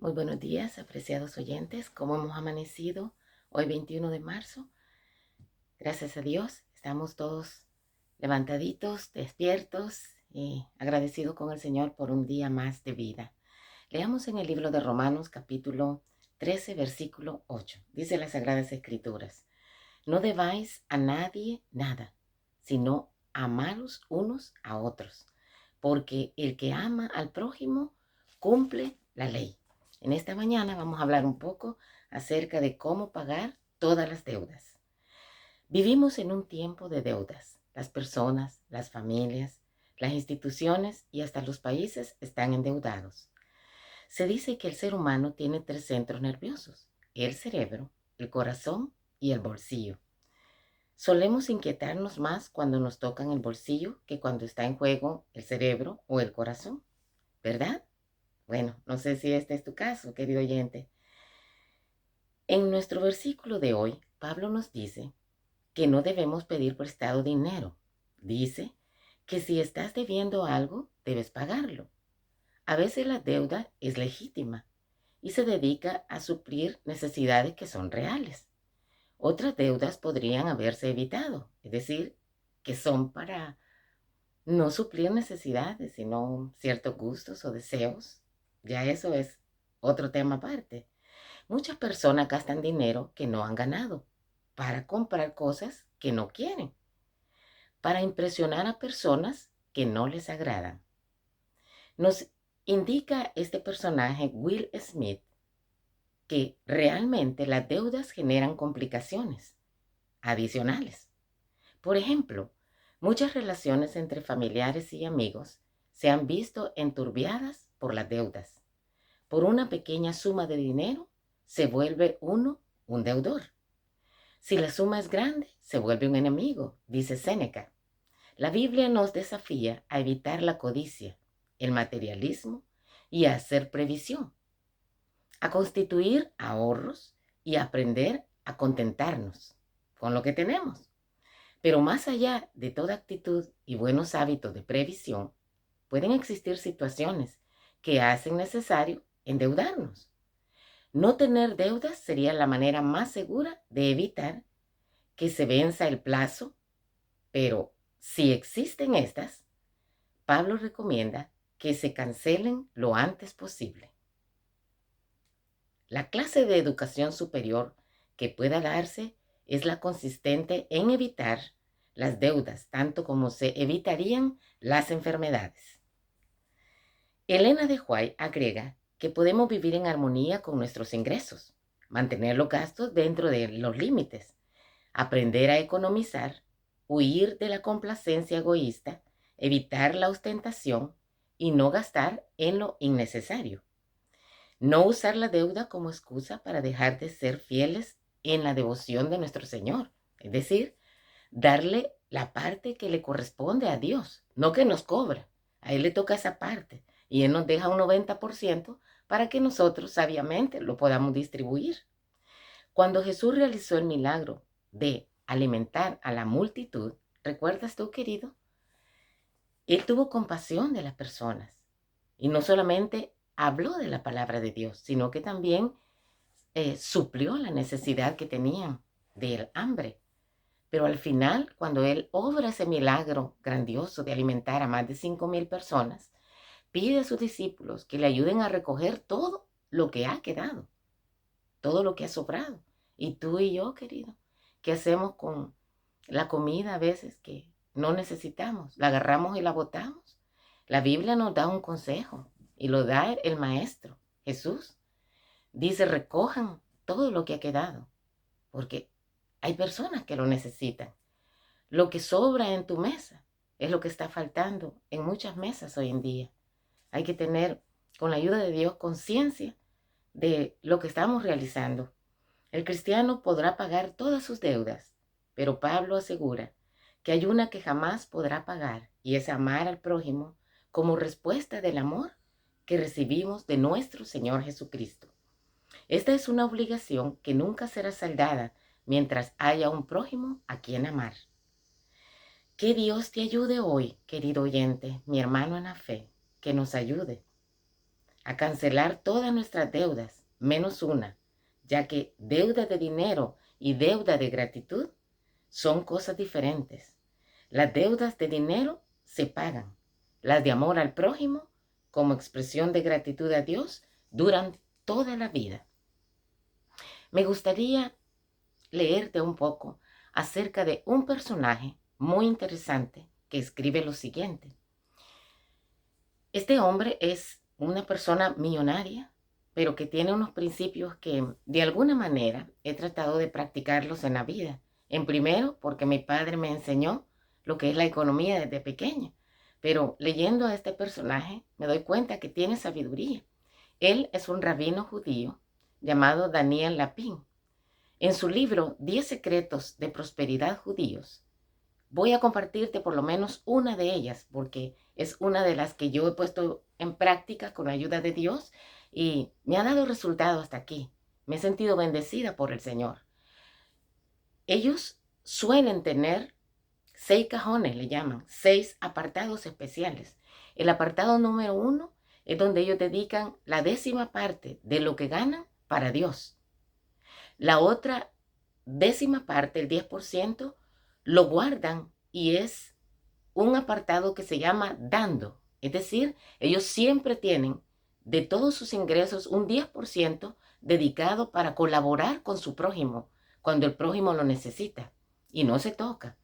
Muy buenos días, apreciados oyentes. ¿Cómo hemos amanecido hoy 21 de marzo? Gracias a Dios, estamos todos levantaditos, despiertos y agradecidos con el Señor por un día más de vida. Leamos en el libro de Romanos capítulo 13, versículo 8. Dice las Sagradas Escrituras: No debáis a nadie nada, sino amaros unos a otros, porque el que ama al prójimo cumple la ley. En esta mañana vamos a hablar un poco acerca de cómo pagar todas las deudas. Vivimos en un tiempo de deudas. Las personas, las familias, las instituciones y hasta los países están endeudados. Se dice que el ser humano tiene tres centros nerviosos: el cerebro, el corazón y el bolsillo. Solemos inquietarnos más cuando nos tocan el bolsillo que cuando está en juego el cerebro o el corazón, ¿verdad? Bueno, no sé si este es tu caso, querido oyente. En nuestro versículo de hoy, Pablo nos dice que no debemos pedir prestado dinero. Dice que si estás debiendo algo, debes pagarlo. A veces la deuda es legítima y se dedica a suplir necesidades que son reales. Otras deudas podrían haberse evitado, es decir, que son para no suplir necesidades, sino ciertos gustos o deseos. Ya eso es otro tema aparte. Muchas personas gastan dinero que no han ganado para comprar cosas que no quieren, para impresionar a personas que no les agradan. Nos indica este personaje, Will Smith, que realmente las deudas generan complicaciones adicionales. Por ejemplo, muchas relaciones entre familiares y amigos se han visto enturbiadas por las deudas. Por una pequeña suma de dinero se vuelve uno un deudor. Si la suma es grande, se vuelve un enemigo, dice Séneca. La Biblia nos desafía a evitar la codicia, el materialismo y a hacer previsión, a constituir ahorros y a aprender a contentarnos con lo que tenemos. Pero más allá de toda actitud y buenos hábitos de previsión, pueden existir situaciones que hacen necesario endeudarnos. No tener deudas sería la manera más segura de evitar que se venza el plazo, pero si existen estas, Pablo recomienda que se cancelen lo antes posible. La clase de educación superior que pueda darse es la consistente en evitar las deudas, tanto como se evitarían las enfermedades. Elena de White agrega que podemos vivir en armonía con nuestros ingresos, mantener los gastos dentro de los límites, aprender a economizar, huir de la complacencia egoísta, evitar la ostentación y no gastar en lo innecesario. No usar la deuda como excusa para dejar de ser fieles en la devoción de nuestro Señor. Es decir, darle la parte que le corresponde a Dios, no que nos cobra. A Él le toca esa parte y Él nos deja un 90% para que nosotros sabiamente lo podamos distribuir. Cuando Jesús realizó el milagro de alimentar a la multitud, ¿recuerdas tú, querido? Él tuvo compasión de las personas y no solamente habló de la palabra de Dios, sino que también suplió la necesidad que tenían del hambre. Pero al final, cuando Él obra ese milagro grandioso de alimentar a más de 5,000 personas, pide a sus discípulos que le ayuden a recoger todo lo que ha quedado, todo lo que ha sobrado. Y tú y yo, querido, ¿qué hacemos con la comida a veces que no necesitamos? ¿La agarramos y la botamos? La Biblia nos da un consejo y lo da el Maestro, Jesús. Dice: recojan todo lo que ha quedado, porque hay personas que lo necesitan. Lo que sobra en tu mesa es lo que está faltando en muchas mesas hoy en día. Hay que tener, con la ayuda de Dios, conciencia de lo que estamos realizando. El cristiano podrá pagar todas sus deudas, pero Pablo asegura que hay una que jamás podrá pagar, y es amar al prójimo como respuesta del amor que recibimos de nuestro Señor Jesucristo. Esta es una obligación que nunca será saldada mientras haya un prójimo a quien amar. Que Dios te ayude hoy, querido oyente, mi hermano en la fe, que nos ayude a cancelar todas nuestras deudas, menos una, ya que deuda de dinero y deuda de gratitud son cosas diferentes. Las deudas de dinero se pagan. Las de amor al prójimo, como expresión de gratitud a Dios, duran toda la vida. Me gustaría leerte un poco acerca de un personaje muy interesante que escribe lo siguiente. Este hombre es una persona millonaria, pero que tiene unos principios que de alguna manera he tratado de practicarlos en la vida. En primero, porque mi padre me enseñó lo que es la economía desde pequeña. Pero leyendo a este personaje me doy cuenta que tiene sabiduría. Él es un rabino judío llamado Daniel Lapin. En su libro 10 secretos de prosperidad judíos, voy a compartirte por lo menos una de ellas, porque es una de las que yo he puesto en práctica con la ayuda de Dios y me ha dado resultado hasta aquí. Me he sentido bendecida por el Señor. Ellos suelen tener 6 cajones, le llaman, 6 apartados especiales. El apartado número 1 es donde ellos dedican la 10ª parte de lo que ganan para Dios. La otra 10ª parte, el 10%, lo guardan y es un apartado que se llama dando. Es decir, ellos siempre tienen de todos sus ingresos un 10% dedicado para colaborar con su prójimo cuando el prójimo lo necesita y no se toca.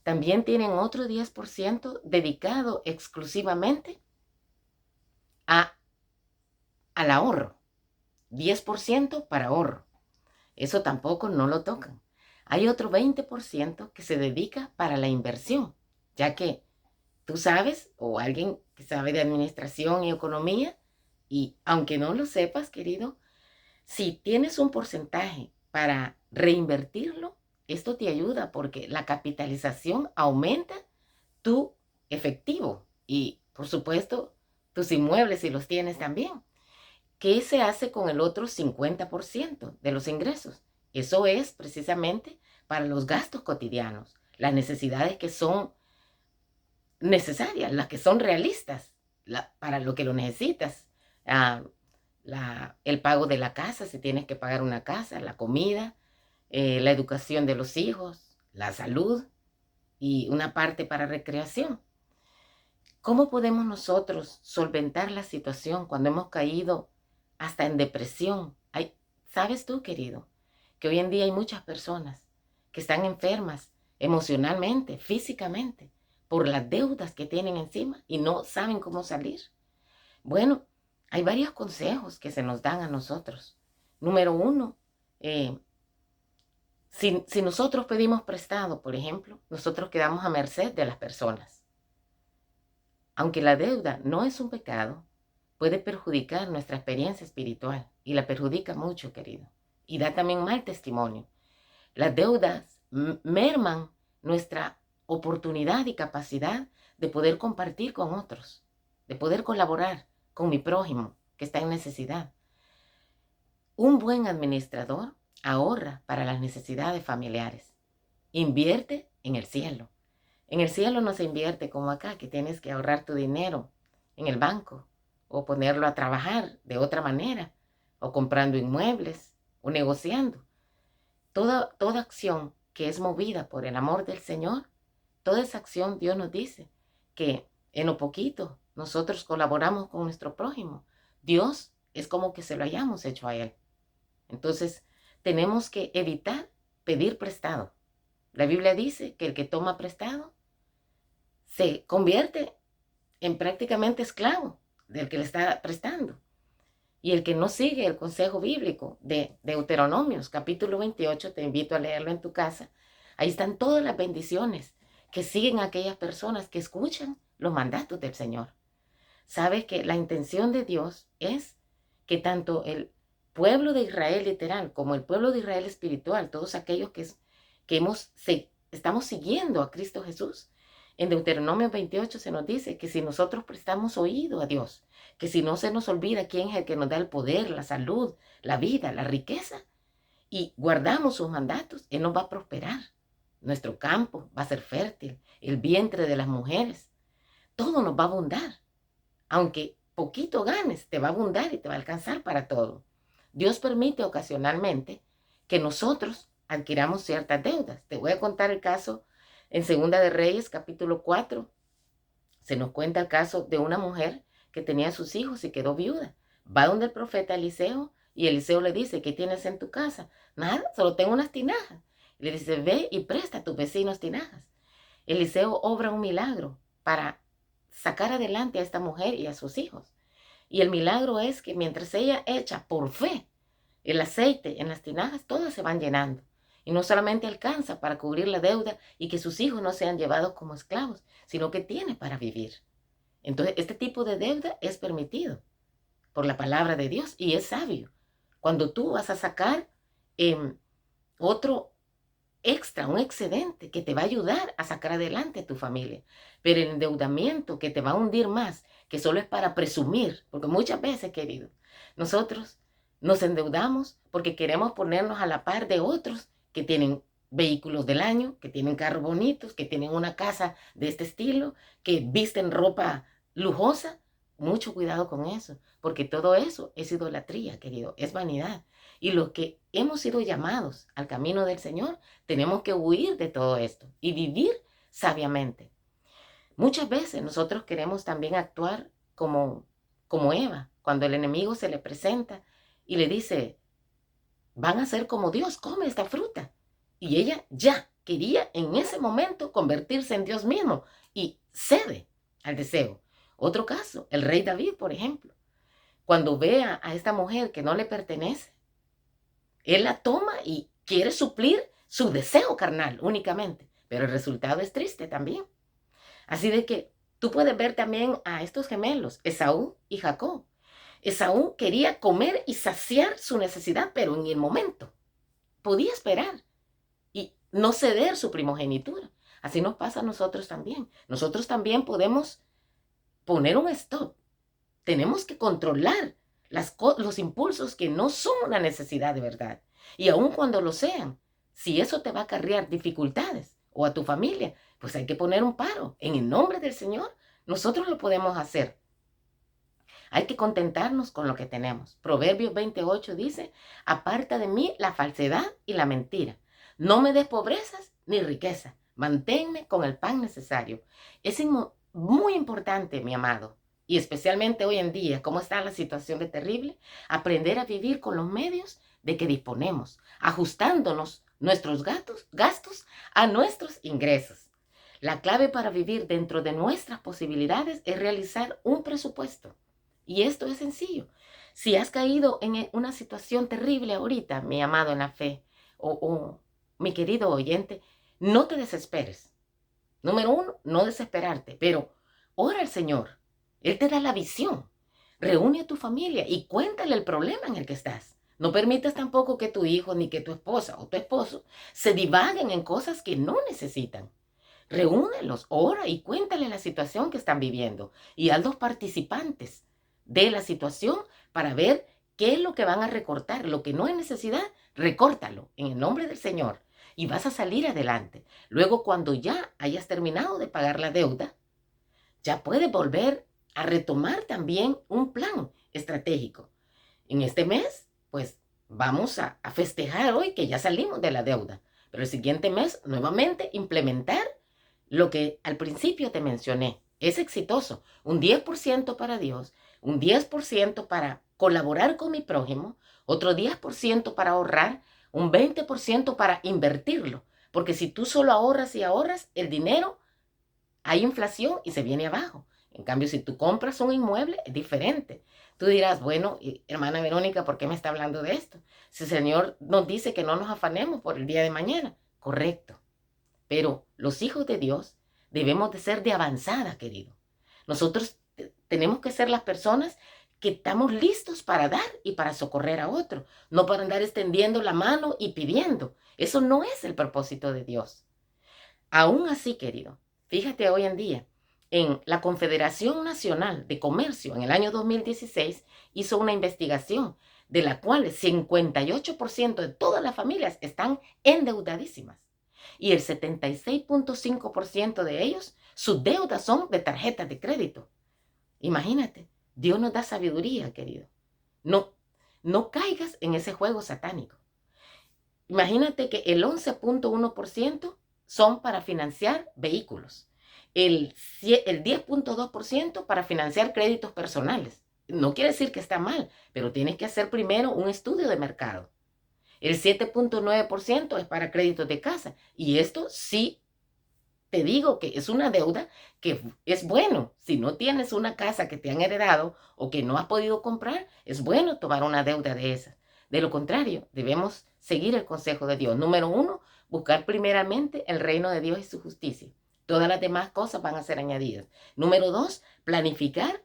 También tienen otro 10% dedicado exclusivamente al ahorro. 10% para ahorro. Eso tampoco no lo tocan. Hay otro 20% que se dedica para la inversión, ya que tú sabes, o alguien que sabe de administración y economía, y aunque no lo sepas, querido, si tienes un porcentaje para reinvertirlo, esto te ayuda porque la capitalización aumenta tu efectivo y, por supuesto, tus inmuebles si los tienes también. ¿Qué se hace con el otro 50% de los ingresos? Eso es precisamente para los gastos cotidianos, las necesidades que son necesarias, las que son realistas, para lo que lo necesitas. El pago de la casa, si tienes que pagar una casa, la comida, la educación de los hijos, la salud y una parte para recreación. ¿Cómo podemos nosotros solventar la situación cuando hemos caído hasta en depresión? ¿Sabes tú, querido, que hoy en día hay muchas personas que están enfermas emocionalmente, físicamente, por las deudas que tienen encima y no saben cómo salir? Bueno, hay varios consejos que se nos dan a nosotros. Número 1, si nosotros pedimos prestado, por ejemplo, nosotros quedamos a merced de las personas. Aunque la deuda no es un pecado, puede perjudicar nuestra experiencia espiritual y la perjudica mucho, querido. Y da también mal testimonio. Las deudas merman nuestra oportunidad y capacidad de poder compartir con otros, de poder colaborar con mi prójimo que está en necesidad. Un buen administrador ahorra para las necesidades familiares. Invierte en el cielo. En el cielo no se invierte como acá, que tienes que ahorrar tu dinero en el banco o ponerlo a trabajar de otra manera, o comprando inmuebles o negociando. Toda acción que es movida por el amor del Señor, toda esa acción Dios nos dice que en lo poquito nosotros colaboramos con nuestro prójimo. Dios es como que se lo hayamos hecho a Él. Entonces tenemos que evitar pedir prestado. La Biblia dice que el que toma prestado se convierte en prácticamente esclavo del que le está prestando. Y el que no sigue el consejo bíblico de Deuteronomios, capítulo 28, te invito a leerlo en tu casa. Ahí están todas las bendiciones que siguen a aquellas personas que escuchan los mandatos del Señor. Sabes que la intención de Dios es que tanto el pueblo de Israel literal como el pueblo de Israel espiritual, todos aquellos que estamos siguiendo a Cristo Jesús, en Deuteronomio 28 se nos dice que si nosotros prestamos oído a Dios, que si no se nos olvida quién es el que nos da el poder, la salud, la vida, la riqueza, y guardamos sus mandatos, Él nos va a prosperar. Nuestro campo va a ser fértil, el vientre de las mujeres, todo nos va a abundar. Aunque poquito ganes, te va a abundar y te va a alcanzar para todo. Dios permite ocasionalmente que nosotros adquiramos ciertas deudas. Te voy a contar el caso en Segunda de Reyes, capítulo 4. Se nos cuenta el caso de una mujer que tenía sus hijos y quedó viuda. Va donde el profeta Eliseo y Eliseo le dice, ¿qué tienes en tu casa? Nada, solo tengo unas tinajas. Le dice, ve y presta a tus vecinos tinajas. Eliseo obra un milagro para sacar adelante a esta mujer y a sus hijos. Y el milagro es que mientras ella echa por fe el aceite en las tinajas, todas se van llenando. Y no solamente alcanza para cubrir la deuda y que sus hijos no sean llevados como esclavos, sino que tiene para vivir. Entonces, este tipo de deuda es permitido por la palabra de Dios y es sabio. Cuando tú vas a sacar otro extra, un excedente que te va a ayudar a sacar adelante a tu familia. Pero el endeudamiento que te va a hundir más, que solo es para presumir, porque muchas veces, querido, nosotros nos endeudamos porque queremos ponernos a la par de otros que tienen vehículos del año, que tienen carros bonitos, que tienen una casa de este estilo, que visten ropa lujosa. Mucho cuidado con eso, porque todo eso es idolatría, querido, es vanidad. Y los que hemos sido llamados al camino del Señor, tenemos que huir de todo esto y vivir sabiamente. Muchas veces nosotros queremos también actuar como Eva, cuando el enemigo se le presenta y le dice, van a ser como Dios, come esta fruta. Y ella ya quería en ese momento convertirse en Dios mismo y cede al deseo. Otro caso, el rey David, por ejemplo, cuando ve a esta mujer que no le pertenece, él la toma y quiere suplir su deseo carnal únicamente, pero el resultado es triste también. Así de que tú puedes ver también a estos gemelos, Esaú y Jacob. Esaú quería comer y saciar su necesidad, pero en el momento. Podía esperar y no ceder su primogenitura. Así nos pasa a nosotros también. Nosotros también podemos poner un stop. Tenemos que controlar los impulsos que no son una necesidad de verdad. Y aun cuando lo sean, si eso te va a acarrear dificultades o a tu familia, pues hay que poner un paro. En el nombre del Señor, nosotros lo podemos hacer. Hay que contentarnos con lo que tenemos. Proverbios 28 dice, aparta de mí la falsedad y la mentira. No me des pobrezas ni riqueza. Manténme con el pan necesario. Es muy importante, mi amado, y especialmente hoy en día, cómo está la situación de terrible, aprender a vivir con los medios de que disponemos, ajustándonos nuestros gastos a nuestros ingresos. La clave para vivir dentro de nuestras posibilidades es realizar un presupuesto. Y esto es sencillo. Si has caído en una situación terrible ahorita, mi amado en la fe, o mi querido oyente, no te desesperes. Número 1, no desesperarte, pero ora al Señor. Él te da la visión. Reúne a tu familia y cuéntale el problema en el que estás. No permitas tampoco que tu hijo ni que tu esposa o tu esposo se divaguen en cosas que no necesitan. Reúnelos, ora y cuéntale la situación que están viviendo y hazlos participantes de la situación para ver qué es lo que van a recortar. Lo que no es necesidad, recórtalo en el nombre del Señor y vas a salir adelante. Luego, cuando ya hayas terminado de pagar la deuda, ya puedes volver a retomar también un plan estratégico. En este mes, pues vamos a festejar hoy que ya salimos de la deuda, pero el siguiente mes nuevamente implementar lo que al principio te mencioné. Es exitoso. Un 10% para Dios, un 10% para colaborar con mi prójimo, otro 10% para ahorrar, un 20% para invertirlo. Porque si tú solo ahorras y ahorras, el dinero, hay inflación y se viene abajo. En cambio, si tú compras un inmueble, es diferente. Tú dirás, bueno, hermana Verónica, ¿por qué me está hablando de esto? Si el Señor nos dice que no nos afanemos por el día de mañana. Correcto. Pero los hijos de Dios debemos de ser de avanzada, querido. Nosotros tenemos que ser las personas que estamos listos para dar y para socorrer a otro, no para andar extendiendo la mano y pidiendo. Eso no es el propósito de Dios. Aún así, querido, fíjate hoy en día, en la Confederación Nacional de Comercio en el año 2016 hizo una investigación de la cual el 58% de todas las familias están endeudadísimas. Y el 76.5% de ellos, sus deudas son de tarjetas de crédito. Imagínate, Dios nos da sabiduría, querido. No, no caigas en ese juego satánico. Imagínate que el 11.1% son para financiar vehículos, el 10.2% para financiar créditos personales. No quiere decir que está mal, pero tienes que hacer primero un estudio de mercado. El 7.9% es para créditos de casa. Y esto sí te digo que es una deuda que es bueno. Si no tienes una casa que te han heredado o que no has podido comprar, es bueno tomar una deuda de esas. De lo contrario, debemos seguir el consejo de Dios. Número 1, buscar primeramente el reino de Dios y su justicia. Todas las demás cosas van a ser añadidas. Número 2, planificar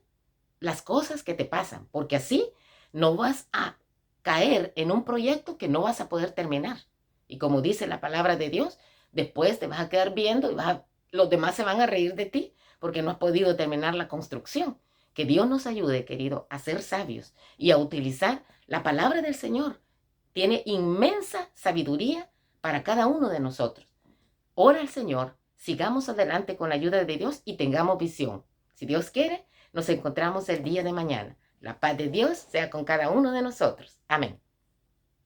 las cosas que te pasan, porque así no vas a caer en un proyecto que no vas a poder terminar. Y como dice la palabra de Dios, después te vas a quedar viendo y los demás se van a reír de ti porque no has podido terminar la construcción. Que Dios nos ayude, querido, a ser sabios y a utilizar la palabra del Señor. Tiene inmensa sabiduría para cada uno de nosotros. Ora al Señor, sigamos adelante con la ayuda de Dios y tengamos visión. Si Dios quiere, nos encontramos el día de mañana. La paz de Dios sea con cada uno de nosotros. Amén.